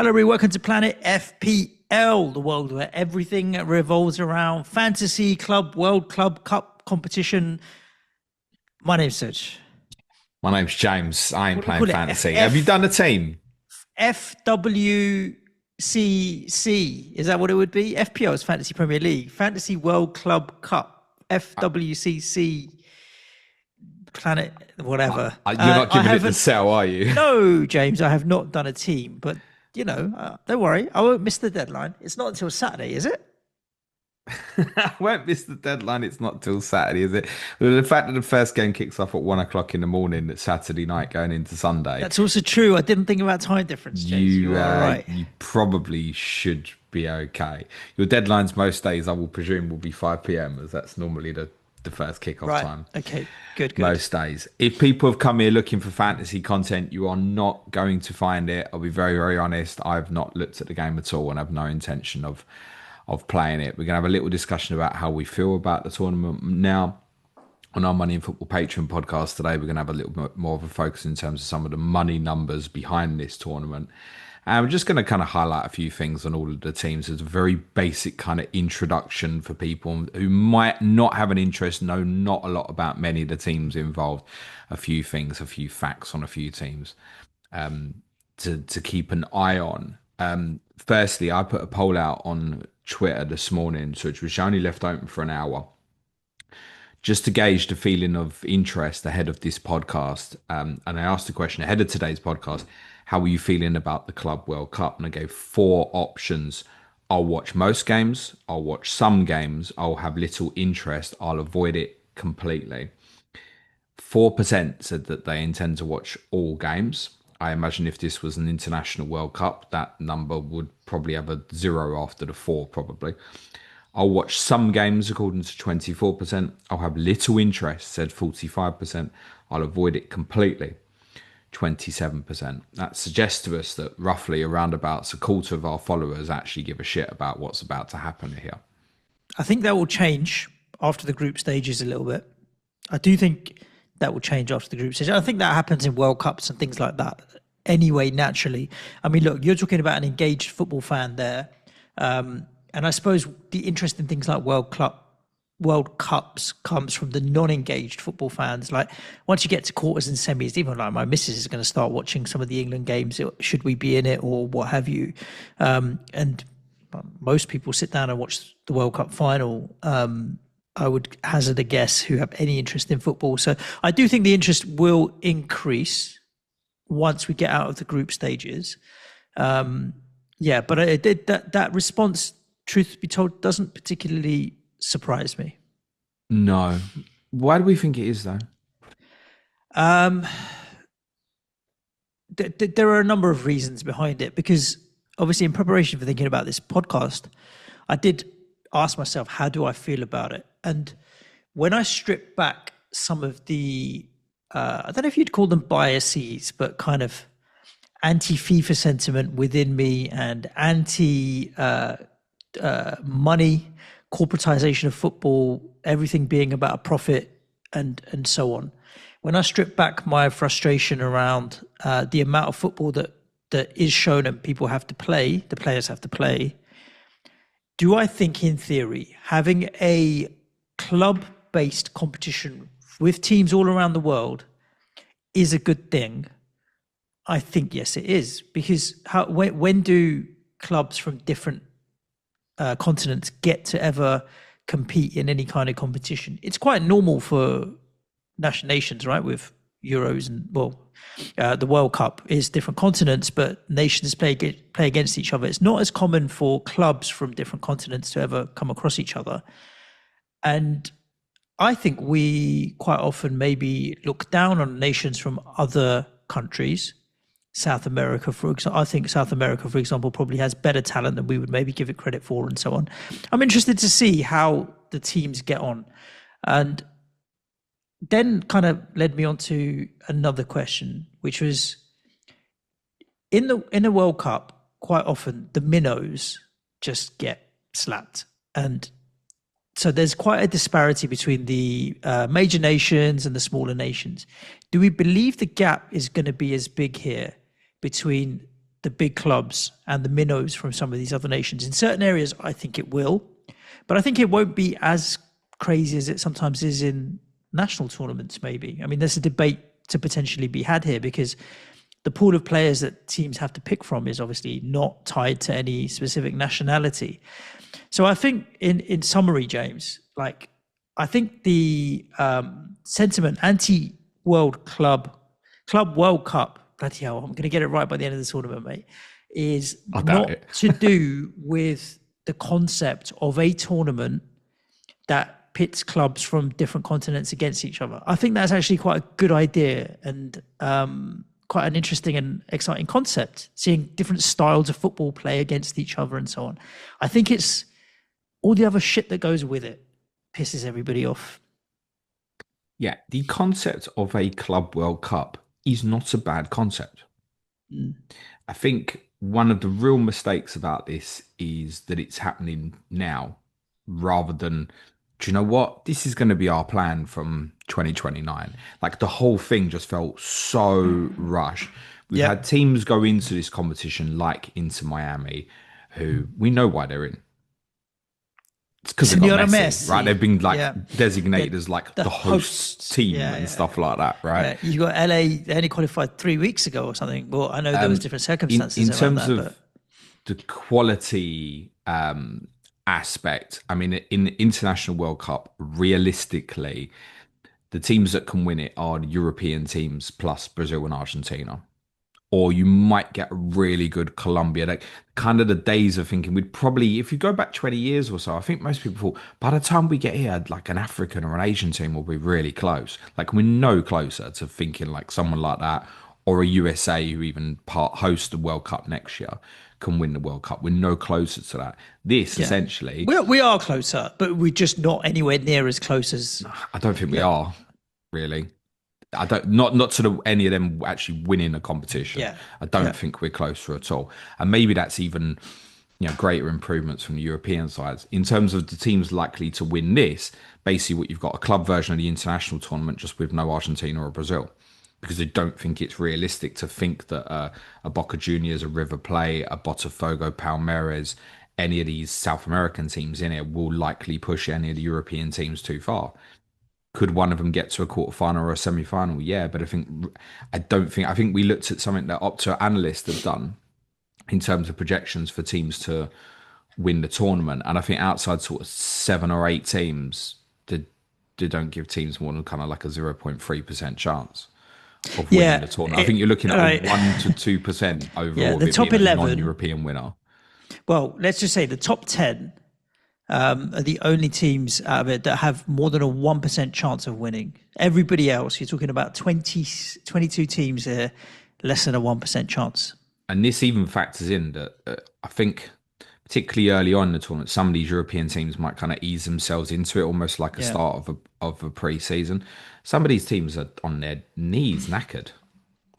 Hello, everybody. Welcome to Planet FPL, the world where everything revolves around fantasy club, world club cup competition. My name's Suj. My name's James. I ain't What do we playing call it? fantasy. Have you done a team? FWCC. Is that what it would be? FPL is Fantasy Premier League. Fantasy World Club Cup. FWCC. Planet, whatever. You're not I giving it the haven't. sell, are you? No, James, I have not done a team, but don't worry, I won't miss the deadline. It's not until Saturday, is it? I won't miss the deadline. It's not till Saturday, is it? Well, the fact that the first game kicks off at 1 o'clock in the morning, it's Saturday night going into Sunday. That's also true. I didn't think about time difference, James. You are right. You probably should be okay. Your deadlines most days, I will presume, will be 5 p.m. as that's normally the first kickoff time. Okay. Good. Most days. If people have come here looking for fantasy content, you are not going to find it. I'll be very, very honest. I've not looked at the game at all and have no intention of playing it. We're going to have a little discussion about how we feel about the tournament. Now, on our Money in Football Patreon podcast today, we're going to have a little bit more of a focus in terms of some of the money numbers behind this tournament. And we're just going to kind of highlight a few things on all of the teams as a very basic kind of introduction for people who might not have an interest, know not a lot about many of the teams involved. A few things, a few facts on a few teams to keep an eye on. Firstly, I put a poll out on Twitter this morning, which was only left open for an hour, just to gauge the feeling of interest ahead of this podcast. And I asked the question ahead of today's podcast, how are you feeling about the Club World Cup? And I gave 4 options. I'll watch most games. I'll watch some games. I'll have little interest. I'll avoid it completely. 4% said that they intend to watch all games. I imagine if this was an international World Cup, that number would probably have a 0 after the 4, probably. I'll watch some games according to 24%. I'll have little interest, said 45%. I'll avoid it completely, 27%. That suggests to us that roughly around about a quarter of our followers actually give a shit about what's about to happen here. I think that will change after the group stages a little bit. I do think that will change after the group stage. I think that happens in World Cups and things like that anyway, naturally. I mean, look, you're talking about an engaged football fan there. And I suppose the interesting things like World Cups comes from the non-engaged football fans. Like once you get to quarters and semis, even like my missus is going to start watching some of the England games. Should we be in it or what have you? And most people sit down and watch the World Cup final. I would hazard a guess who have any interest in football. So I do think the interest will increase once we get out of the group stages. But that response, truth be told, doesn't particularly surprise me. No. Why do we think it is, though? There are a number of reasons behind it, because obviously in preparation for thinking about this podcast, I did ask myself, how do I feel about it? And when I strip back some of the, I don't know if you'd call them biases, but kind of anti-FIFA sentiment within me and anti-money, corporatization of football, everything being about a profit and so on. When I strip back my frustration around the amount of football that is shown and people have to play, the players have to play, do I think in theory having a club-based competition with teams all around the world is a good thing? I think yes, it is, because when do clubs from different continents get to ever compete in any kind of competition? It's quite normal for nations, right? With Euros and the World Cup is different continents, but nations play against each other. It's not as common for clubs from different continents to ever come across each other. And I think we quite often maybe look down on nations from other countries. South America, for example, I think South America, for example, probably has better talent than we would maybe give it credit for, and so on. I'm interested to see how the teams get on. And then kind of led me on to another question, which was in the World Cup, quite often the minnows just get slapped. And so there's quite a disparity between the major nations and the smaller nations. Do we believe the gap is going to be as big here between the big clubs and the minnows from some of these other nations. In certain areas, I think it will, but I think it won't be as crazy as it sometimes is in national tournaments, maybe. I mean, there's a debate to potentially be had here because the pool of players that teams have to pick from is obviously not tied to any specific nationality. So I think in summary, James, like I think the sentiment anti-World Club World Cup, bloody hell, I'm going to get it right by the end of the tournament, mate, is I doubt not it. to do with the concept of a tournament that pits clubs from different continents against each other. I think that's actually quite a good idea and quite an interesting and exciting concept, seeing different styles of football play against each other and so on. I think it's all the other shit that goes with it pisses everybody off. Yeah, the concept of a Club World Cup is not a bad concept. Mm. I think one of the real mistakes about this is that it's happening now rather than, do you know what? This is going to be our plan from 2029. Like the whole thing just felt so rushed. We've had Yep. teams go into this competition like Inter Miami, who we know why they're in. It's because they've got Signora Messi, right? Messi. They've been like Yeah. designated They're as like the the host hosts. team Yeah, and yeah. stuff like that, right? Yeah. You got LA, they only qualified 3 weeks ago or something. Well, I know there was different circumstances In around terms that, of but the quality aspect, I mean, in the International World Cup, realistically, the teams that can win it are the European teams plus Brazil and Argentina. Or you might get a really good Colombia. Like kind of the days of thinking we'd probably, if you go back 20 years or so, I think most people thought by the time we get here, like an African or an Asian team will be really close. Like we're no closer to thinking like someone like that or a USA who even part host the World Cup next year can win the World Cup. We're no closer to that. This yeah. essentially, We are closer, but we're just not anywhere near as close as I don't think we yeah. are really. I don't not to any of them actually winning a competition. Yeah. I don't Yeah. think we're closer at all. And maybe that's even greater improvements from the European sides. In terms of the teams likely to win this, basically what you've got a club version of the international tournament just with no Argentina or Brazil. Because they don't think it's realistic to think that a Boca Juniors, a River Plate, a Botafogo, Palmeiras, any of these South American teams in it will likely push any of the European teams too far. Could one of them get to a quarterfinal or a semi-final? Yeah, but I think we looked at something that Opta analysts have done in terms of projections for teams to win the tournament, and I think outside sort of 7 or 8 teams, they don't give teams more than kind of like a 0.3% chance of winning Yeah. the tournament. I think you're looking at Right. a 1 to 2% Yeah. overall of The it top being a 11, non-European winner. well, let's just say the top 10 are the only teams out of it that have more than a 1% chance of winning. Everybody else, you're talking about 22 teams there, less than a 1% chance. And this even factors in that I think, particularly early on in the tournament, some of these European teams might kind of ease themselves into it, almost like a Yeah. start of a pre-season. Some of these teams are on their knees, knackered. Some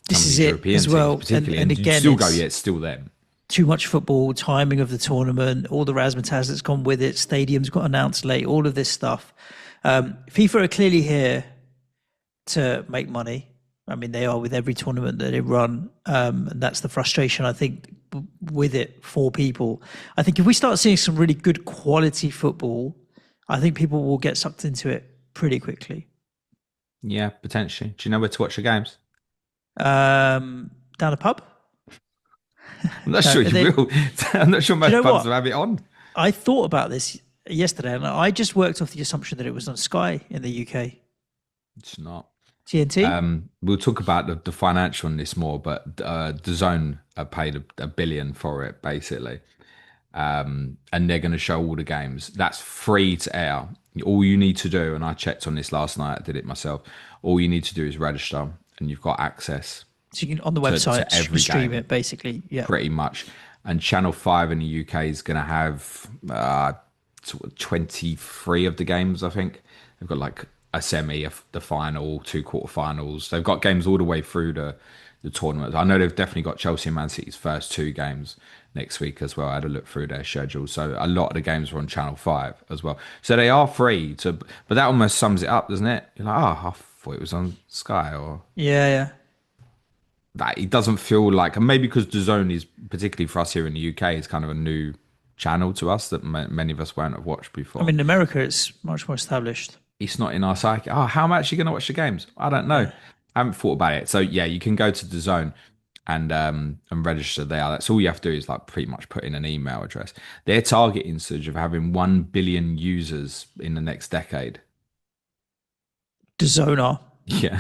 This of is these it European as teams, well. And, particularly, and and you'd again, still go, it's yeah, it's still them. too much football, timing of the tournament, all the razzmatazz that's gone with it, stadiums got announced late, all of this stuff. FIFA are clearly here to make money. I mean, they are with every tournament that they run. And that's the frustration, I think, with it for people. I think if we start seeing some really good quality football, I think people will get sucked into it pretty quickly. Yeah, potentially. Do you know where to watch the games? Down a pub? I'm not No, sure you will. I'm not sure do you most know pubs will what? have it on. I thought about this yesterday, and I just worked off the assumption that it was on Sky in the UK. It's not. TNT? We'll talk about the financial on this more, but DAZN paid a billion for it, basically. And they're going to show all the games. That's free to air. All you need to do, and I checked on this last night, I did it myself. All you need to do is register, and you've got access So you can on the to website every stream game, it basically. Yeah. pretty much. And Channel 5 in the UK is going to have sort of 23 of the games, I think. They've got like a semi, the final, 2 quarterfinals. They've got games all the way through the tournament. I know they've definitely got Chelsea and Man City's first 2 games next week as well. I had a look through their schedule. So a lot of the games are on Channel 5 as well. So they are free to, but that almost sums it up, doesn't it? You're like, oh, I thought it was on Sky or. Yeah, yeah. that it doesn't feel like, and maybe because DAZN is particularly for us here in the UK, is kind of a new channel to us that many of us won't have watched I before. mean, in America, it's much more established. It's not in our psyche. Oh, how am I actually going to watch the games? I don't know. Yeah. I haven't thought about it. So yeah, you can go to the zone and register there. That's all you have to do is like pretty much put in an email address. They're targeting Suj of having 1 billion users in the next decade. The Zonar. Yeah,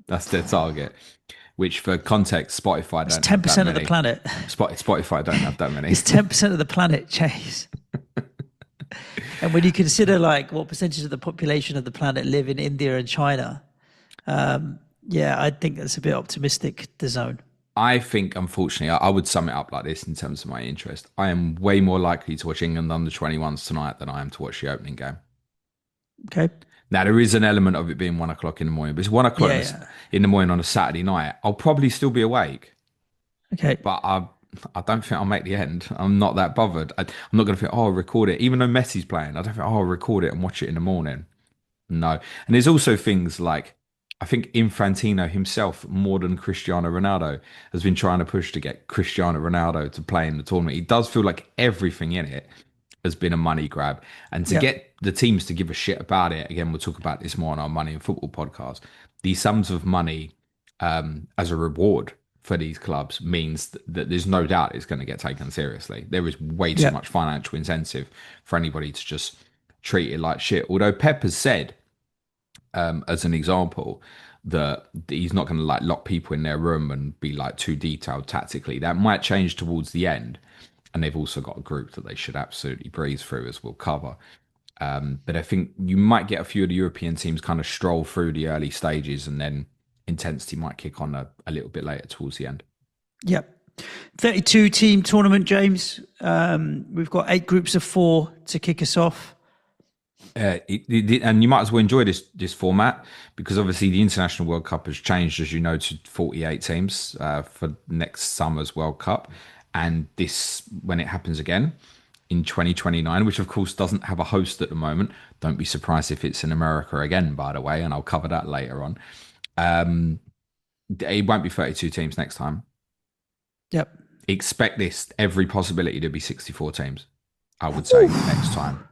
that's their target. Which, for context, Spotify It's don't have that 10% of the many. planet. Spotify don't have that many. It's 10% of the planet, Chase. And when you consider like what percentage of the population of the planet live in India and China, yeah, I think that's a bit optimistic, the zone. I think, unfortunately, I would sum it up like this in terms of my interest. I am way more likely to watch England under 21s tonight than I am to watch the opening game. Okay. Now, there is an element of it being 1 o'clock in the morning, but it's 1 o'clock Yeah, yeah. in the morning on a Saturday night. I'll probably still be awake, Okay. but I don't think I'll make the end. I'm not that bothered. I'm not going to think, oh, I'll record it. Even though Messi's playing, I don't think, oh, I'll record it and watch it in the morning. No. And there's also things like, I think Infantino himself, more than Cristiano Ronaldo, has been trying to push to get Cristiano Ronaldo to play in the tournament. It does feel like everything in it has been a money grab. And to Yeah. get the teams to give a shit about it, again, we'll talk about this more on our Money in Football podcast. These sums of money as a reward for these clubs means that there's no doubt it's going to get taken seriously. There is way too Yeah. much financial incentive for anybody to just treat it like shit. Although Pep has said, as an example, that he's not going to like lock people in their room and be like too detailed tactically. That might change towards the end. And they've also got a group that they should absolutely breeze through, as we'll cover. But I think you might get a few of the European teams kind of stroll through the early stages, and then intensity might kick on a little bit later towards the end. Yeah. 32 team tournament, James. We've got 8 groups of 4 to kick us off. And you might as well enjoy this format, because obviously the International World Cup has changed, as you know, to 48 teams for next summer's World Cup. And this, when it happens again in 2029, which of course doesn't have a host at the moment. Don't be surprised if it's in America again, by the way, and I'll cover that later on. It won't be 32 teams next time. Yep. Expect this, every possibility to be 64 teams, I would say, next time.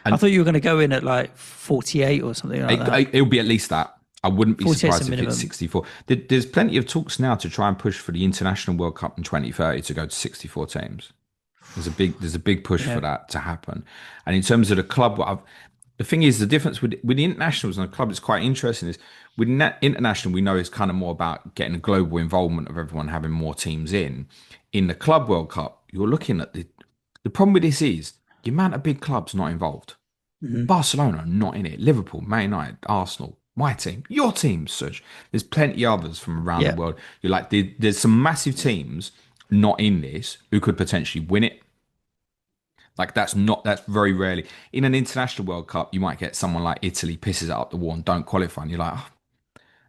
I thought you were going to go in at like 48 or something like that. It'll be at least that. I wouldn't be 48 is surprised the if minimum. it's 64. There's plenty of talks now to try and push for the International World Cup in 2030 to go to 64 teams. There's a big push for that to happen. And in terms of the club, the thing is, the difference with the internationals and the club is quite interesting. Is with international, we know it's kind of more about getting a global involvement of everyone having more teams in. In the Club World Cup, you're looking at the problem with this is the amount of big clubs not involved. Barcelona not in it. Liverpool, Man United, Arsenal, my team, your team, Such. There's plenty others from around Yeah. the world. You're like, there's some massive teams not in this who could potentially win it. Like that's very rarely in an international World Cup. You might get someone like Italy pisses it up the wall and don't qualify, and you're like, oh,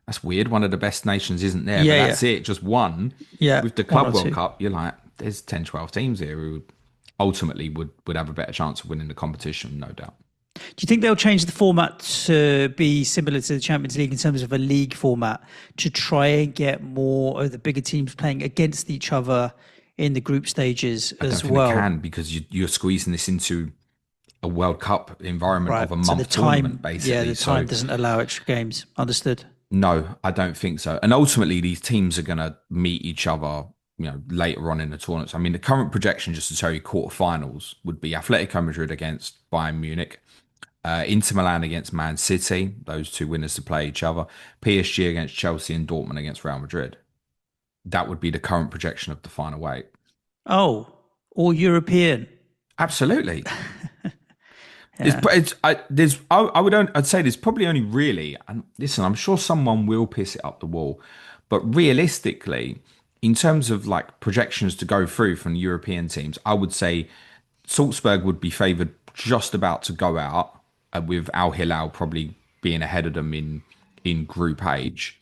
that's weird. One of the best nations isn't there, but Yeah, that's it. Just one. yeah. With the One Club or World two. Cup, you're like, there's 10, 12 teams here who ultimately would have a better chance of winning the competition, no doubt. Do you think they'll change the format to be similar to the Champions League in terms of a league format to try and get more of the bigger teams playing against each other in the group stages I don't as think well? they can, because you're squeezing this into a World Cup environment Right. of a So month tournament, basically. the time doesn't allow extra games. Understood. No, I don't think so. And ultimately, these teams are going to meet each other, later on in the tournaments. I mean, the current projection, just to tell you, quarterfinals would be Atletico Madrid against Bayern Munich, Inter Milan against Man City, those two winners to play each other, PSG against Chelsea, and Dortmund against Real Madrid. That would be the current projection of the final eight. Oh, all European. Absolutely. Yeah. I'd say there's probably only really, and listen, I'm sure someone will piss it up the wall, but realistically, in terms of like projections to go through from European teams, I would say Salzburg would be favoured just about to go out, with Al Hilal probably being ahead of them in Group H.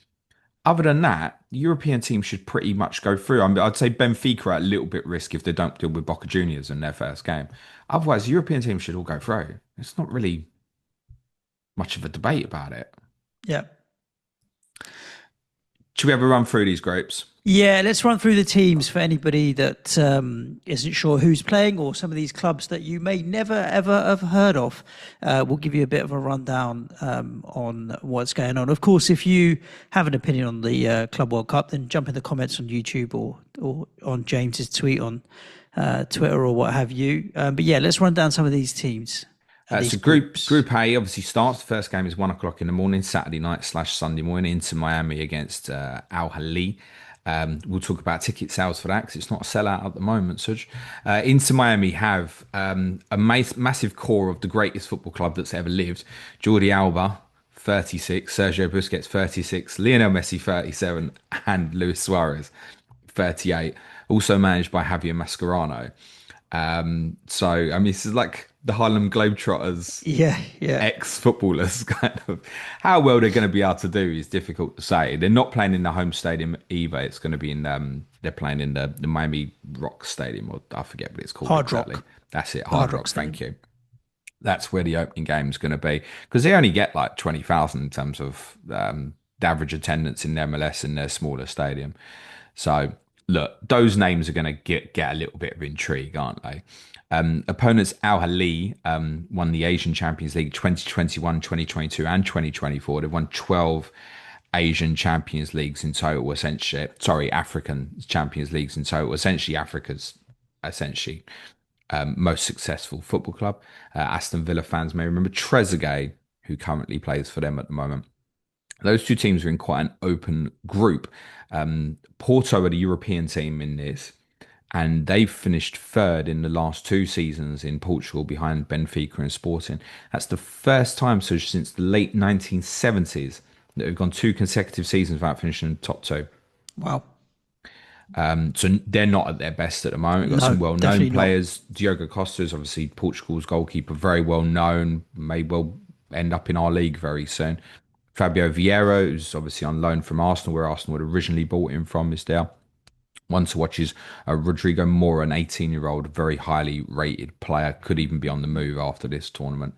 Other than that, European teams should pretty much go through. I mean, I'd say Benfica are at a little bit risk if they don't deal with Boca Juniors in their first game. Otherwise, European teams should all go through. It's not really much of a debate about it. Yeah. Should we ever run through these groups? Yeah, let's run through the teams for anybody that isn't sure who's playing or some of these clubs that you may never ever have heard of. We'll give you a bit of a rundown on what's going on. Of course, if you have an opinion on the Club World Cup, then jump in the comments on YouTube or on James's tweet on Twitter or what have you. But yeah, let's run down some of these teams and these So group groups. Group A obviously starts. The first game is 1 o'clock in the morning, Saturday night slash Sunday morning, into Miami against Al Ahly. We'll talk about ticket sales for that because it's not a sellout at the moment. Suj. Inter Miami have massive core of the greatest football club that's ever lived. Jordi Alba, 36, Sergio Busquets, 36, Lionel Messi, 37, and Luis Suarez, 38. Also managed by Javier Mascherano. So I mean, this is like the Harlem Globetrotters Yeah, yeah. ex-footballers kind of. How well they're going to be able to do is difficult to say. They're not playing in the home stadium either. It's going to be in they're playing in the Miami Rock Stadium, or I forget what it's called Hard exactly. Rock. That's it, The Hard Rock. Stadium. Thank you. That's where the opening game is going to be because they only get like 20,000 in terms of the average attendance in the MLS in their smaller stadium. So look, those names are going to get a little bit of intrigue, aren't they? Opponents Al Ahly won the Asian Champions League 2021, 2022, and 2024. They've won 12 Asian Champions Leagues in total, essentially. Sorry, African Champions Leagues in total. Essentially, Africa's essentially most successful football club. Aston Villa fans may remember Trezeguet, who currently plays for them at the moment. Those two teams are in quite an open group. Porto are the European team in this, and they've finished third in the last two seasons in Portugal behind Benfica and Sporting. That's the first time since the late 1970s that we've gone two consecutive seasons without finishing in the top two. Wow. So they're not at their best at the moment. We've got No, some well-known definitely not. players. Diogo Costa is obviously Portugal's goalkeeper, very well known, may well end up in our league very soon. Fabio Vieira, who's obviously on loan from Arsenal, where Arsenal had originally bought him from, is there. One to watch is Rodrigo Mora, an 18-year-old, very highly rated player, could even be on the move after this tournament.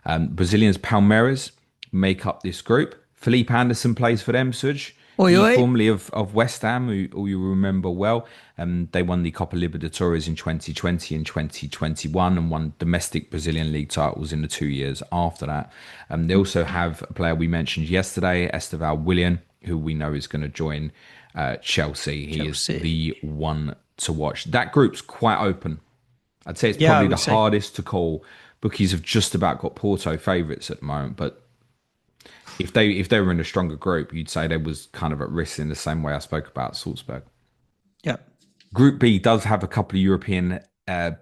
Brazilians Palmeiras make up this group. Felipe Anderson plays for them, Suj. Oi, He oi. formerly of West Ham, who you remember well. They won the Copa Libertadores in 2020 and 2021 and won domestic Brazilian league titles in the 2 years after that. They also have a player we mentioned yesterday, Esteval Willian, who we know is going to join Chelsea. He is Chelsea. the one to watch. That group's quite open. I'd say it's Yeah, I probably the would say. hardest to call. Bookies have just about got Porto favourites at the moment, but if they were in a stronger group, you'd say they was kind of at risk in the same way I spoke about Salzburg. Yeah. Group B does have a couple of European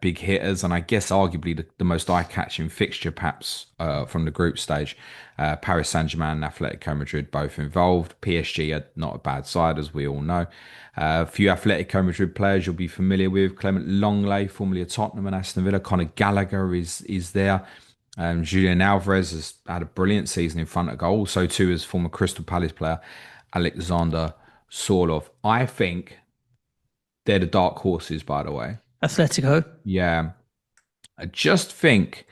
big hitters, and I guess arguably the most eye-catching fixture, perhaps from the group stage. Paris Saint-Germain and Atletico Madrid both involved. PSG are not a bad side, as we all know. A few Atletico Madrid players you'll be familiar with: Clement Longley, formerly of Tottenham and Aston Villa. Conor Gallagher is there. Julian Alvarez has had a brilliant season in front of goal. So too as former Crystal Palace player Alexander Sorlov. I think they're the dark horses, by the way. Atletico. Yeah, I think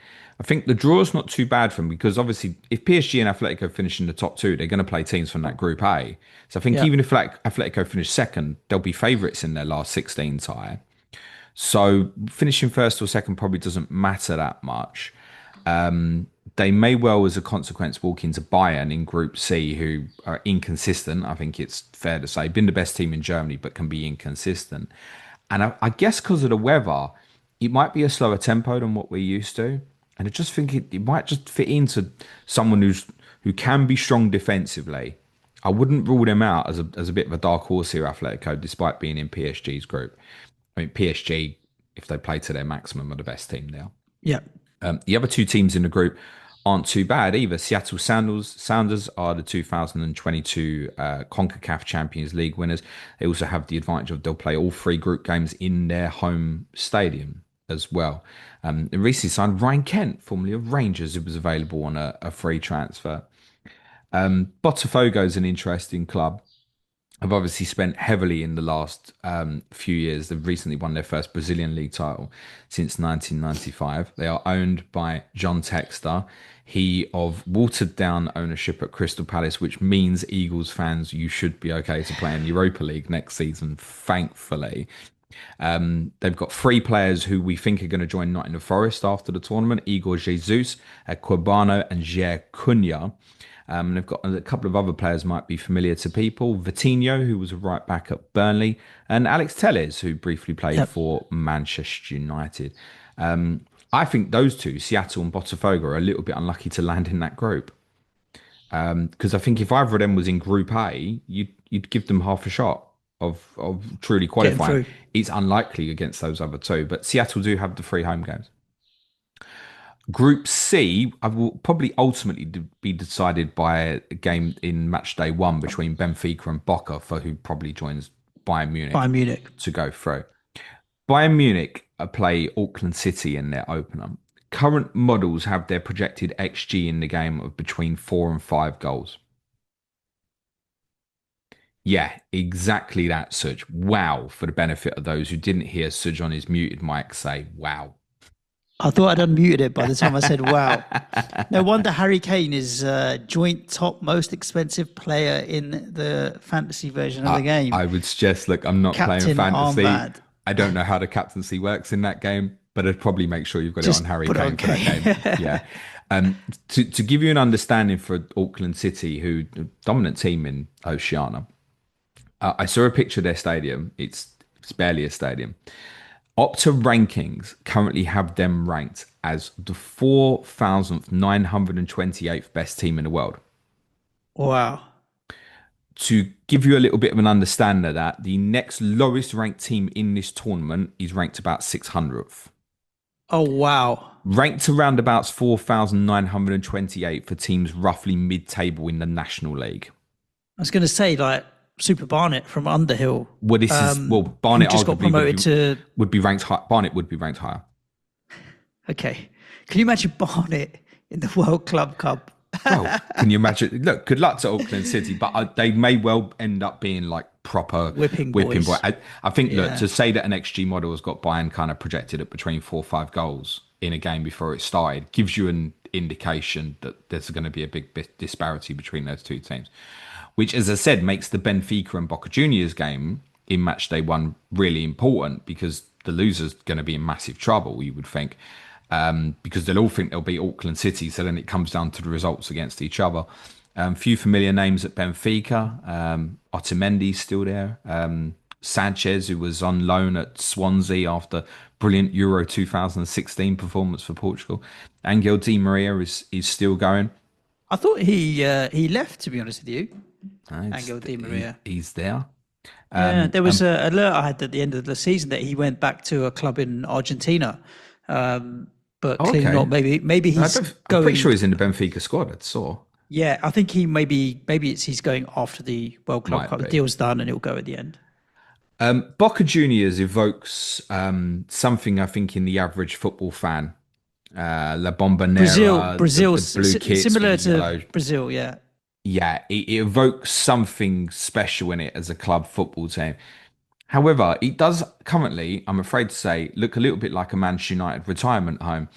the draw's not too bad for them because obviously if PSG and Atletico finish in the top two, they're going to play teams from that Group A. So I think Yeah. even if Atletico finish second, they'll be favourites in their last 16 tie. So finishing first or second probably doesn't matter that much. They may well, as a consequence, walk into Bayern in Group C, who are inconsistent. I think it's fair to say, been the best team in Germany, but can be inconsistent. And I guess because of the weather, it might be a slower tempo than what we're used to. And I just think it might just fit into someone who can be strong defensively. I wouldn't rule them out as a bit of a dark horse here, Atletico, despite being in PSG's group. I mean, PSG, if they play to their maximum, are the best team now. Yeah. The other two teams in the group aren't too bad either. Seattle Sounders are the 2022 CONCACAF Champions League winners. They also have the advantage of they'll play all three group games in their home stadium as well. They recently signed Ryan Kent, formerly of Rangers, who was available on a free transfer. Botafogo is an interesting club. have obviously spent heavily in the last few years. They've recently won their first Brazilian league title since 1995. They are owned by John Textor. He of watered down ownership at Crystal Palace, which means Eagles fans, you should be okay to play in Europa League next season, thankfully. They've got three players who we think are going to join Nottingham Forest after the tournament: Igor Jesus, Qurbano, and Jair Cunha. They've got a couple of other players might be familiar to people: Vitinho, who was a right back at Burnley, and Alex Telles, who briefly played Yep. for Manchester United. I think those two, Seattle and Botafogo, are a little bit unlucky to land in that group. Because I think if either of them was in Group A, you'd give them half a shot of truly Getting qualifying. through. It's unlikely against those other two, but Seattle do have the three home games. Group C, I will probably ultimately be decided by a game in match day one between Benfica and Boca, for who probably joins Bayern Munich Bayern Munich. to go through. Bayern Munich play Auckland City in their opener. Current models have their projected XG in the game of between 4 and 5 goals. Yeah, exactly that, Suj. Wow, for the benefit of those who didn't hear Suj on his muted mic say, wow. I thought I'd unmuted it by the time I said wow. No wonder Harry Kane is joint top most expensive player in the fantasy version of the game. I would suggest, look, I'm not playing Captain fantasy. armband. I don't know how the captaincy works in that game, but I'd probably make sure you've got it on Just Harry put it Kane on for that game. Kane. Yeah. To give you an understanding for Auckland City, who dominant team in Oceania, I saw a picture of their stadium. It's barely a stadium. Opta rankings currently have them ranked as the 4,928th best team in the world. Wow. To give you a little bit of an understanding of that, the next lowest ranked team in this tournament is ranked about 600th. Oh, wow. Ranked around about 4,928 for teams roughly mid-table in the National League. I was going to say, like, Super Barnet from Underhill, Well, this is who Barnet just got arguably promoted to. would be ranked high. Barnet would be ranked higher. Okay. Can you imagine Barnet in the World Club Cup? Well, can you imagine? Look, good luck to Auckland City, but they may well end up being like proper Whipping whipping boys. boy. I think, look, Yeah. to say that an XG model has got Bayern kind of projected at between 4 or 5 goals in a game before it started gives you an indication that there's going to be a big disparity between those two teams, which, as I said, makes the Benfica and Boca Juniors game in match day one really important because the loser's going to be in massive trouble, you would think, because they'll all think they'll beat Auckland City. So then it comes down to the results against each other. Few familiar names at Benfica. Otamendi's still there. Sanchez, who was on loan at Swansea after brilliant Euro 2016 performance for Portugal. Angel Di Maria is still going. I thought he left, to be honest with you. It's- Angel Di Maria. He's there. Yeah, there was a alert I had at the end of the season that he went back to a club in Argentina, but clearly Okay. not. Maybe he's I'm going. pretty sure he's in the Benfica squad. I saw. Yeah, I think he maybe he's going after the World Club Might Cup. The be. deal's done and he'll go at the end. Boca Juniors evokes something I think in the average football fan. La Bombonera, Brazil, the blue kits similar with the to yellow. Brazil. Yeah, Yeah, it evokes something special in it as a club football team. However, it does currently, I'm afraid to say, look a little bit like a Manchester United retirement home.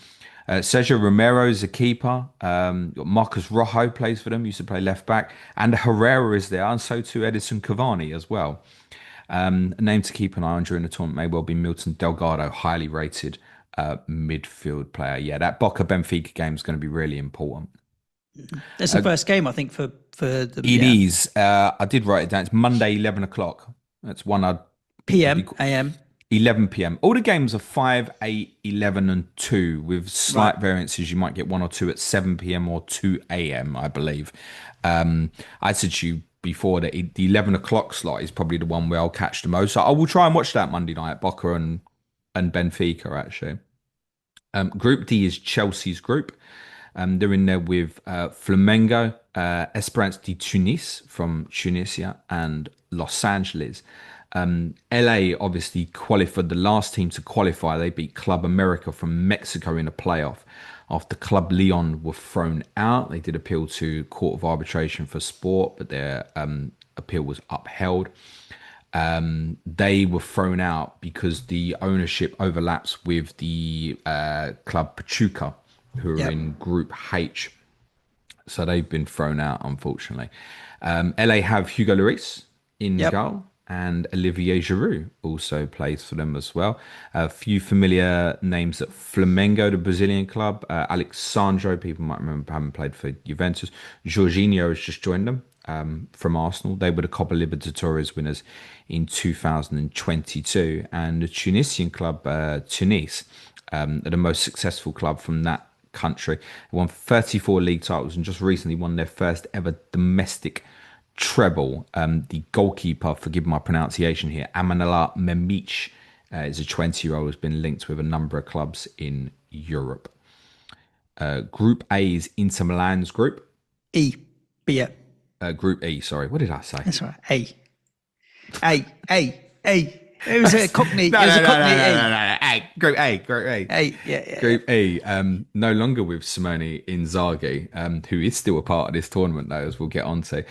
Sergio Romero is a keeper. Got Marcus Rojo plays for them, used to play left back. And Herrera is there, and so too Edison Cavani as well. A name to keep an eye on during the tournament may well be Milton Delgado, highly rated midfield player. Yeah, that Boca Benfica game is going to be really important. that's the first game I think for them. It Yeah, is. I did write it down. It's Monday, 11 o'clock. That's one I'd probably PM, AM. 11 p.m. All the games are 5, 8, 11, and 2, with Right. slight variances. You might get one or two at 7 p.m. or 2 a.m., I believe. I said to you before that the 11 o'clock slot is probably the one where I'll catch the most. So I will try and watch that Monday night, Boca and Benfica, actually. Group D is Chelsea's group. They're in there with Flamengo, Esperance de Tunis from Tunisia, and Los Angeles. LA obviously qualified, the last team to qualify. They beat Club America from Mexico in a playoff. After Club Leon were thrown out, they did appeal to Court of Arbitration for Sport, but their appeal was upheld. They were thrown out because the ownership overlaps with the club Pachuca, who are Yep. in Group H. So they've been thrown out, unfortunately. LA have Hugo Lloris in Yep. goal, and Olivier Giroud also plays for them as well. A few familiar names at Flamengo, the Brazilian club. Alex Sandro, people might remember having played for Juventus. Jorginho has just joined them from Arsenal. They were the Copa Libertadores winners in 2022. And the Tunisian club, Tunis, are the most successful club from that country. They won 34 league titles and just recently won their first ever domestic treble. The goalkeeper, forgive my pronunciation here, Amanullah Memich, is a 20-year-old who's been linked with a number of clubs in Europe. Group A is Inter Milan's group. E. But yeah, Group E, sorry. What did I say? that's right. A. It was a Cockney. No, It was no, a no, Cockney no, no, E. no, no, no. A. Group A. Group A. A. Yeah. Group E, no longer with Simone Inzaghi, who is still a part of this tournament, though, as we'll get on to.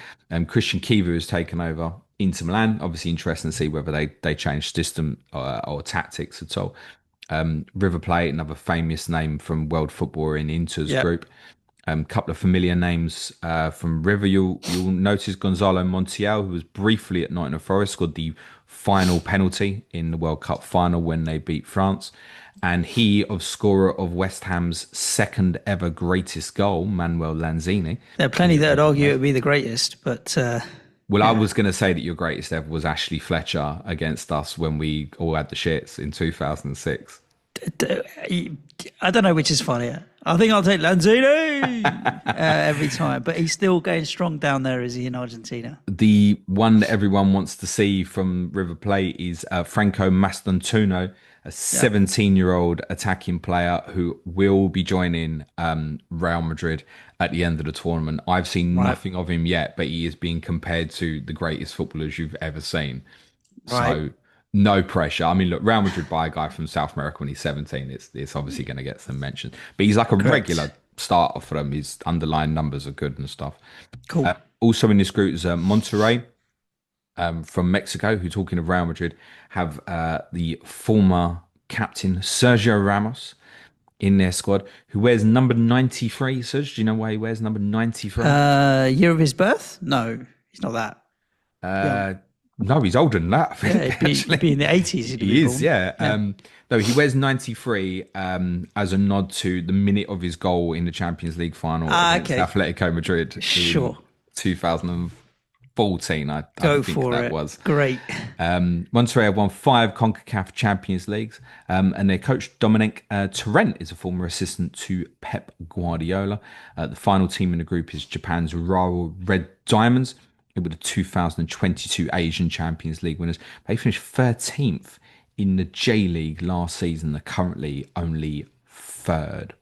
Christian Kivu has taken over Inter Milan. Obviously, interesting to see whether they change system or tactics at all. River Plate, another famous name from world football in Inter's Yep. group. Couple of familiar names from River. You'll notice Gonzalo Montiel, who was briefly at Nottingham Forest, scored the final penalty in the World Cup final when they beat France. And he of scorer of West Ham's second ever greatest goal, Manuel Lanzini. There are plenty that would argue it would be the greatest, but Well, I was going to say that your greatest ever was Ashley Fletcher against us when we all had the shits in 2006. I don't know which is funnier. I think I'll take Lanzini every time, but he's still going strong down there, is he, in Argentina? The one that everyone wants to see from River Plate is Franco Mastantuono, a 17-year-old attacking player who will be joining Real Madrid at the end of the tournament. I've seen nothing of him yet, but he is being compared to the greatest footballers you've ever seen. Right. So no pressure. I mean, look, Real Madrid buy a guy from South America when he's 17. It's obviously going to get some mention. But he's like a regular starter for them. His underlying numbers are good and stuff. Cool. Also in this group is Monterrey from Mexico, who, talking of Real Madrid, have the former captain Sergio Ramos in their squad, who wears number 93. Serge, do you know why he wears number 93? Year of his birth? No, he's not that. No, he's older than that, I think, It'd be in the 80s. He is, yeah. No, he wears 93 as a nod to the minute of his goal in the Champions League final against Atletico Madrid in 2014, I Go think for that it. was. Great. Monterrey have won 5 CONCACAF Champions Leagues, and their coach Dominic Torrent is a former assistant to Pep Guardiola. The final team in the group is Japan's Urawa Red Diamonds, who were the 2022 Asian Champions League winners. They finished 13th in the J League last season. They're currently only 3rd.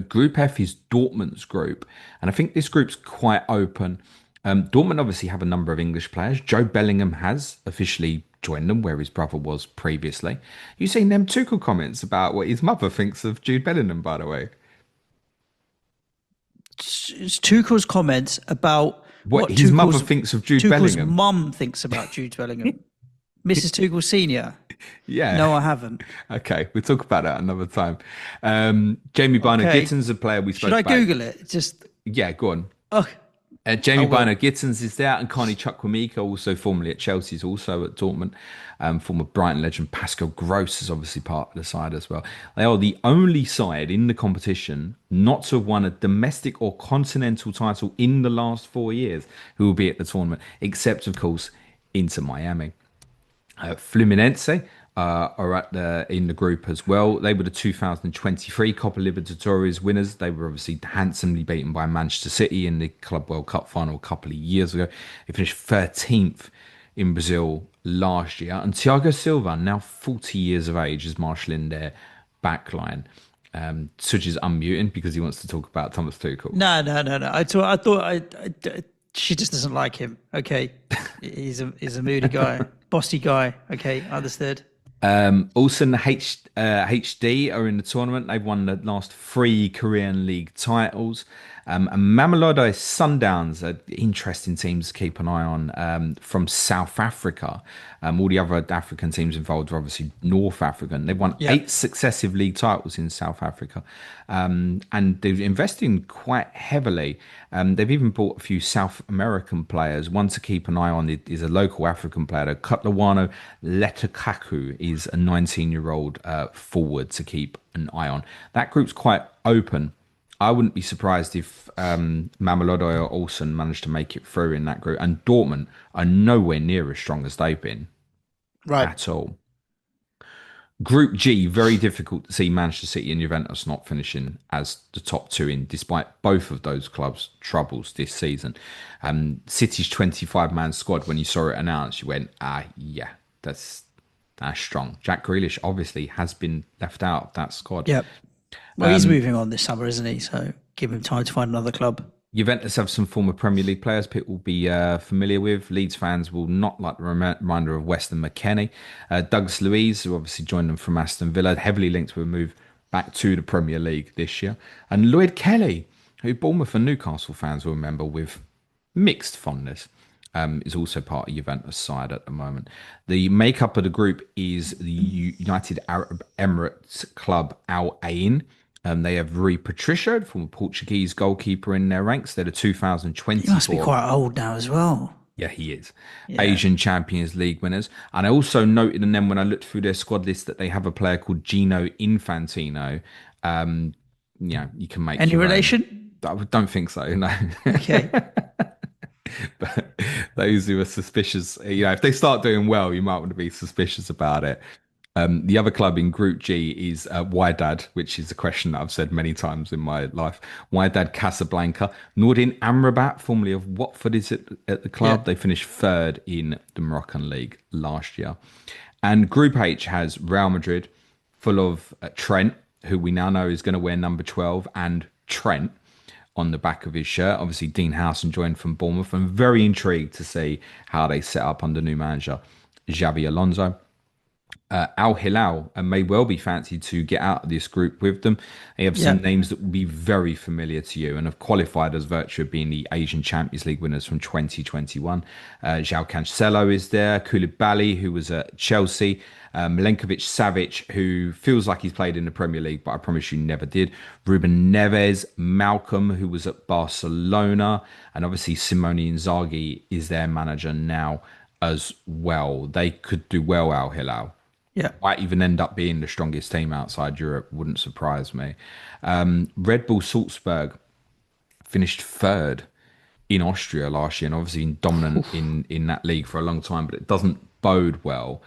Group F is Dortmund's group, and I think this group's quite open. Dortmund obviously have a number of English players. Joe Bellingham has officially joined them, where his brother was previously. You've seen them Tuchel comments about what his mother thinks of Jude Bellingham, by the way. It's Tuchel's comments about what his mother thinks of Jude Bellingham. Tuchel's mum thinks about Jude Bellingham. Mrs. Tuchel Senior. Yeah. No, I haven't. Okay, we'll talk about that another time. Jamie Byner-Gittens, a player we spoke about. Should I Google it? Yeah, go on. Oh. Jamie Byner-Gittens is there, and Carney Chukwuemeka, also formerly at Chelsea, is also at Dortmund. Former Brighton legend Pascal Gross is obviously part of the side as well. They are the only side in the competition not to have won a domestic or continental title in the last 4 years who will be at the tournament, except, of course, Inter Miami. Fluminense are in the group as well. They were the 2023 Copa Libertadores winners. They were obviously handsomely beaten by Manchester City in the Club World Cup final a couple of years ago. They finished 13th in Brazil last year. And Thiago Silva, now 40 years of age, is marshalling their backline. Suj is unmuting because he wants to talk about Thomas Tuchel. No. I thought she just doesn't like him. Okay, he's a moody guy, bossy guy. Okay, understood. Also, the HD are in the tournament. They've won the last 3 Korean League titles. And Mamelodi Sundowns are interesting teams to keep an eye on from South Africa. All the other African teams involved are obviously North African. They've won Yeah. 8 successive league titles in South Africa, and they're investing quite heavily. They've even bought a few South American players. One to keep an eye on is a local African player. Kutlawano Letakaku is a 19-year-old forward to keep an eye on. That group's quite open. I wouldn't be surprised if Mamelodi or Olsen managed to make it through in that group. And Dortmund are nowhere near as strong as they've been Right. at all. Group G, very difficult to see Manchester City and Juventus not finishing as the top two in, despite both of those clubs' troubles this season. City's 25-man squad, when you saw it announced, you went, yeah, that's strong. Jack Grealish obviously has been left out of that squad. Yep. Well, he's moving on this summer, isn't he? So give him time to find another club. Juventus have some former Premier League players people will be familiar with. Leeds fans will not like the reminder of Weston McKennie. Douglas Luiz, who obviously joined them from Aston Villa, heavily linked with a move back to the Premier League this year. And Lloyd Kelly, who Bournemouth and Newcastle fans will remember with mixed fondness, is also part of Juventus' side at the moment. The makeup of the group is the United Arab Emirates club Al Ain. They have Rui Patricio, former Portuguese goalkeeper, in their ranks. They're the 2024. He must be quite old now as well. Yeah, he is. Yeah. Asian Champions League winners. And I also noted in them when I looked through their squad list that they have a player called Gino Infantino. You can make any relation? I don't think so. No. Okay. But those who are suspicious, if they start doing well, you might want to be suspicious about it. The other club in Group G is Wydad, which is a question that I've said many times in my life. Wydad Casablanca. Nordin Amrabat, formerly of Watford, is at the club. Yeah. They finished third in the Moroccan League last year. And Group H has Real Madrid, full of Trent, who we now know is going to wear number 12, and Trent on the back of his shirt. Obviously, Dean Howson joined from Bournemouth. I'm very intrigued to see how they set up under new manager Xabi Alonso. Al Hilal may well be fancied to get out of this group with them. They have some names that will be very familiar to you and have qualified as virtue of being the Asian Champions League winners from 2021. João Cancelo is there, Koulibaly, who was at Chelsea, Milenkovic Savic, who feels like he's played in the Premier League, but I promise you never did. Ruben Neves, Malcolm, who was at Barcelona, and obviously Simone Inzaghi is their manager now as well. They could do well, Al Hilal. Yeah, might even end up being the strongest team outside Europe. Wouldn't surprise me. Red Bull Salzburg finished third in Austria last year, and obviously dominant in that league for a long time. But it doesn't bode well.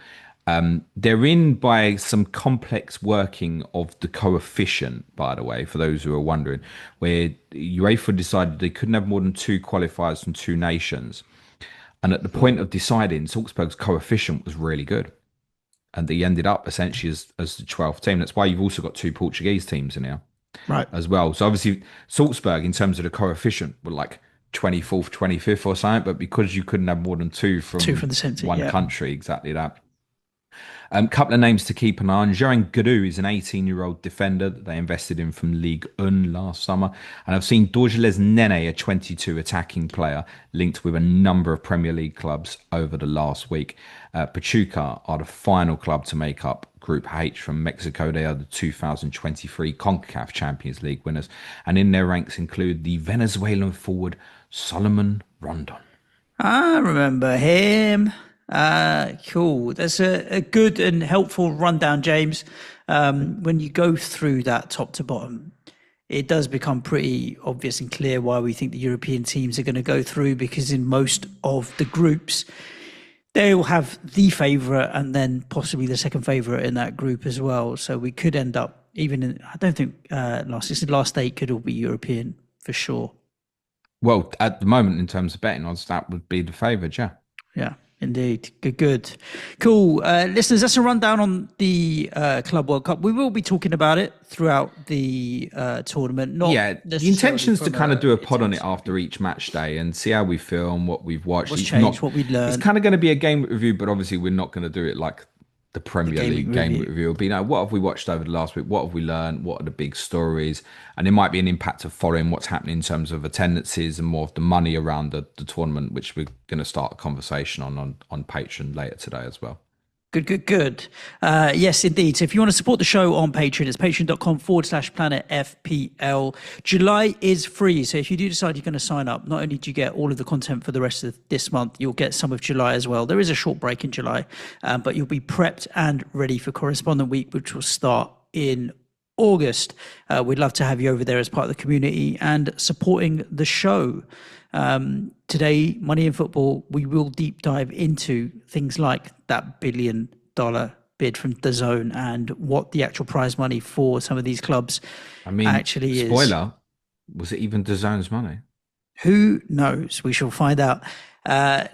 They're in by some complex working of the coefficient, by the way, for those who are wondering, where UEFA decided they couldn't have more than 2 qualifiers from 2 nations, and at the point of deciding, Salzburg's coefficient was really good. And they ended up essentially as the 12th team. That's why you've also got 2 Portuguese teams in here, right, as well. So obviously Salzburg, in terms of the coefficient, were like 24th, 25th or something. But because you couldn't have more than 2 from the same team, one country, exactly that. Couple of names to keep an eye on. Johan Guru is an 18-year-old defender that they invested in from Ligue 1 last summer. And I've seen Dorgeles Nene, a 22 attacking player, linked with a number of Premier League clubs over the last week. Pachuca are the final club to make up Group H from Mexico. They are the 2023 CONCACAF Champions League winners. And in their ranks include the Venezuelan forward Solomon Rondon. I remember him. Cool. That's a good and helpful rundown, James. When you go through that top to bottom, it does become pretty obvious and clear why we think the European teams are going to go through, because in most of the groups, they will have the favourite and then possibly the second favourite in that group as well. So we could end up even in, I don't think last 8 could all be European for sure. Well, at the moment, in terms of betting odds, that would be the favourite, yeah. Yeah. Indeed. Good. Cool. Listeners, that's a rundown on the Club World Cup. We will be talking about it throughout the tournament. The intention is to kind of do a pod on it after each match day and see how we feel and what we've watched. What's changed, what we've learned. It's kind of going to be a game review, but obviously we're not going to do it like the Premier gaming League game review. review will be, what have we watched over the last week? What have we learned? What are the big stories? And it might be an impact of following what's happening in terms of attendances and more of the money around the tournament, which we're going to start a conversation on Patreon later today as well. Good, good, good. Yes, indeed. So if you want to support the show on Patreon, it's patreon.com/Planet FPL. July is free. So if you do decide you're going to sign up, not only do you get all of the content for the rest of this month, you'll get some of July as well. There is a short break in July, but you'll be prepped and ready for Correspondent Week, which will start in August. We'd love to have you over there as part of the community and supporting the show. Today, Money in Football, we will deep dive into things like that $1 billion bid from DAZN and what the actual prize money for some of these clubs actually is. Spoiler, was it even DAZN's money? Who knows? We shall find out.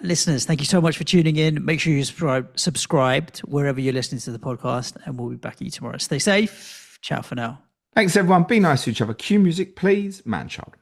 Listeners, thank you so much for tuning in. Make sure you're subscribed wherever you're listening to the podcast, and we'll be back at you tomorrow. Stay safe. Ciao for now. Thanks, everyone. Be nice to each other. Cue music, please. Man child.